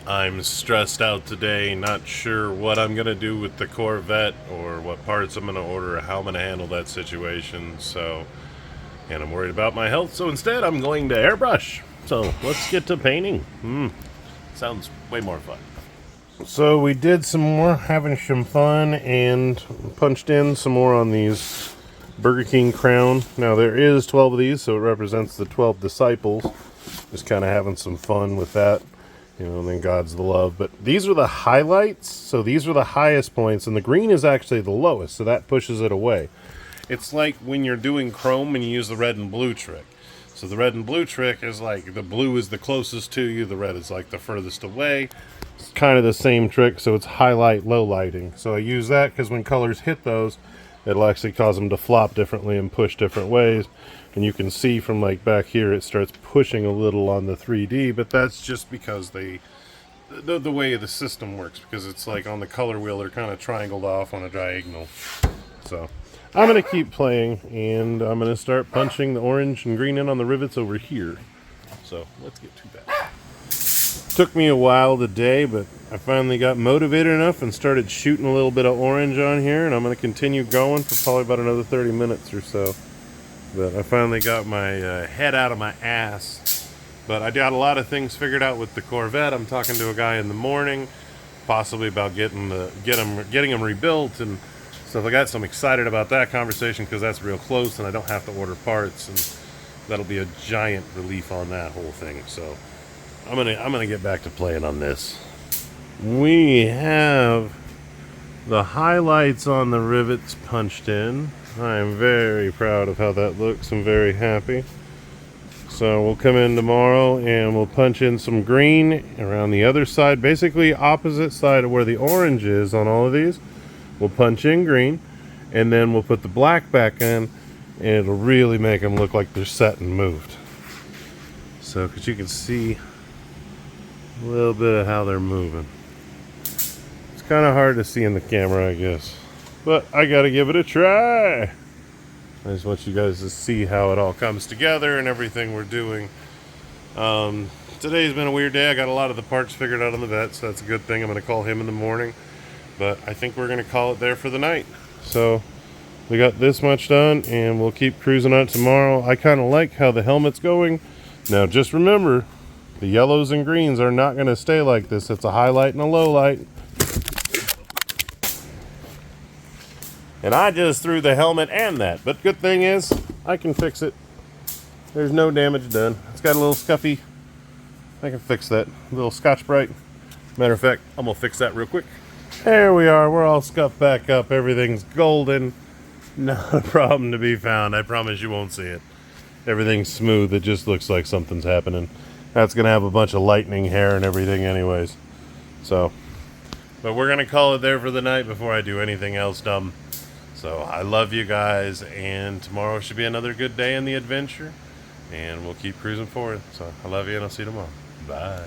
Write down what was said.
I'm stressed out today, not sure what I'm going to do with the Corvette or what parts I'm going to order or how I'm going to handle that situation. And I'm worried about my health, so instead I'm going to airbrush. So let's get to painting. Sounds way more fun. So we did some more, having some fun, and punched in some more on these Burger King crown. Now there is 12 of these, so it represents the 12 disciples. Just kind of having some fun with that. And then God's the love. But these are the highlights, so these are the highest points, and the green is actually the lowest, so that pushes it away. It's like when you're doing chrome and you use the red and blue trick. So the red and blue trick is like the blue is the closest to you, the red is like the furthest away. It's kind of the same trick, so it's highlight, low lighting. So I use that because when colors hit those, it'll actually cause them to flop differently and push different ways. And you can see from like back here, it starts pushing a little on the 3D, but that's just because the way the system works, because it's like on the color wheel, they're kind of triangled off on a diagonal. So I'm going to keep playing, and I'm going to start punching the orange and green in on the rivets over here. So let's get to that. Took me a while today, but I finally got motivated enough and started shooting a little bit of orange on here, and I'm going to continue going for probably about another 30 minutes or so. But I finally got my head out of my ass. But I got a lot of things figured out with the Corvette. I'm talking to a guy in the morning, possibly about getting them rebuilt and stuff like that. So I'm excited about that conversation because that's real close, and I don't have to order parts, and that'll be a giant relief on that whole thing. So I'm gonna get back to playing on this. We have the highlights on the rivets punched in. I'm very proud of how that looks. I'm very happy. So we'll come in tomorrow and we'll punch in some green around the other side, basically opposite side of where the orange is on all of these. We'll punch in green, and then we'll put the black back in, and it'll really make them look like they're set and moved. So, because you can see a little bit of how they're moving. It's kind of hard to see in the camera, I guess. But I gotta give it a try. I just want you guys to see how it all comes together and everything we're doing. Today's been a weird day. I got a lot of the parts figured out on the vet, so that's a good thing. I'm gonna call him in the morning. But I think we're gonna call it there for the night. So we got this much done, and we'll keep cruising on tomorrow. I kind of like how the helmet's going. Now just remember, the yellows and greens are not gonna stay like this. It's a highlight and a low light. And I just threw the helmet and that. But good thing is, I can fix it. There's no damage done. It's got a little scuffy. I can fix that. A little Scotch-Brite. Matter of fact, I'm going to fix that real quick. There we are. We're all scuffed back up. Everything's golden. Not a problem to be found. I promise you won't see it. Everything's smooth. It just looks like something's happening. That's going to have a bunch of lightning hair and everything anyways. So, but we're going to call it there for the night before I do anything else dumb. So I love you guys, and tomorrow should be another good day in the adventure, and we'll keep cruising forward. So I love you, and I'll see you tomorrow. Bye.